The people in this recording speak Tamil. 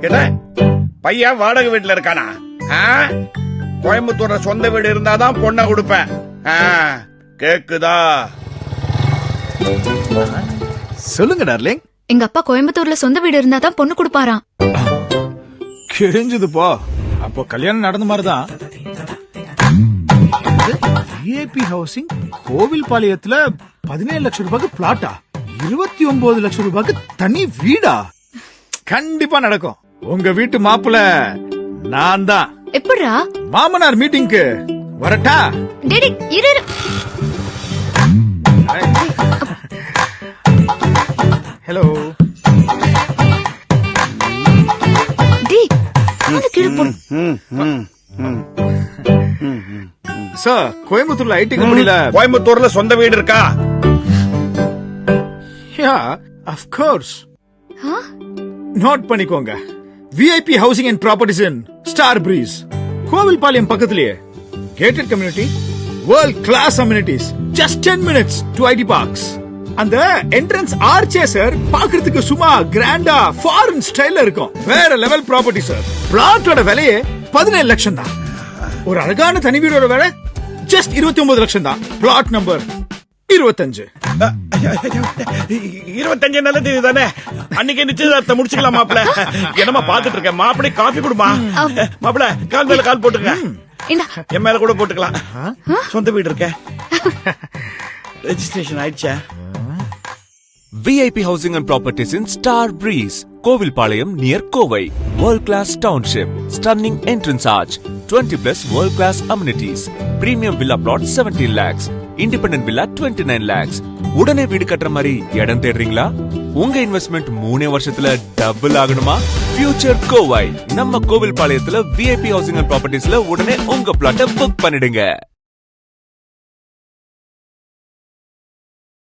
என்ன பையன் வாடகை வீட்டுல இருக்கானா? கோயம்புத்தூர்ல சொந்த வீடு இருந்தாதான் பொண்ணை கொடுப்பேன். கேக்குதா? சொல்லுங்க டார்லிங். எங்க அப்பா கோயம்புத்தூர்ல சொந்த வீடு இருந்தாதான் பொண்ணு கொடுப்பாராம். கிழிஞ்சது போ. அப்போ கல்யாணம் நடந்த மாதிரிதான். விஐபி ஹவுசிங் கோவில்பாளையத்துல 17 லட்சம் ரூபாய்க்கு பிளாட்டா, 29 லட்சம் ரூபாய்க்கு தனி வீடா? கண்டிப்பா நடக்கும். உங்க வீட்டு மாப்பிள்ள நான் தான். எப்படிரா? மாமனார் மீட்டிங்க்கு வரட்டா? டேடி இரு. ஹலோ. சார், கோயம்புத்தூர்ல ஐடி கம்பெனில கோயம்புத்தூர்ல சொந்த வீடு இருக்கா? Yeah, of course. நோட் பண்ணிக்கோங்க. VIP housing and properties in star breeze, Kovilpalayam பக்கத்திலேயே. Gated community, world class amenities, just 10 minutes to IT parks. அந்த என்ட்ரன்ஸ் ஆர்ச்சே சார் பாக்குறதுக்கு சும்மா கிராண்டா ஃபாரின் ஸ்டைல்ல இருக்கும். வேற லெவல் ப்ராப்பர்ட்டி சார். பிளாட்டோட விலையே 17 லட்சம் தான். ஒரு அழகான தனி வீடோட விலை ஜஸ்ட் 29 லட்சம் தான். Plot number 25. 25 நல்லது தானே. அன்னைக்கு நிச்சயதார்த்தத்தை முடிச்சுக்கலாம் மாப்பிள்ள. என்னமா பாத்துட்டு இருக்க? மாப்பிள்ளை காபி கொடுமா. மாப்பிள்ள கால் மேல கால் போட்டுக்க. என் மேல கூட போட்டுக்கலாம். சொந்த வீடு இருக்க. ரெஜிஸ்ட்ரேஷன் ஆயிடுச்சா? VIP Housing and Properties in Star Breeze, Kovilpalayam near Kovai. World class township, stunning entrance arch, 20 plus world class amenities. Premium villa plot 17 lakhs, independent villa 29 lakhs. உடனே வீடு கட்டுற மாதிரி இடம் தேடுறீங்களா? உங்க இன்வெஸ்ட்மெண்ட் 3 வருஷத்துல டபுள் ஆகணுமா? ஃபியூச்சர் கோவை நம்ம கோவில்பாளையத்துல VIP Housing and Propertiesல உடனே உங்க பிளாட்டை புக் பண்ணிடுங்க.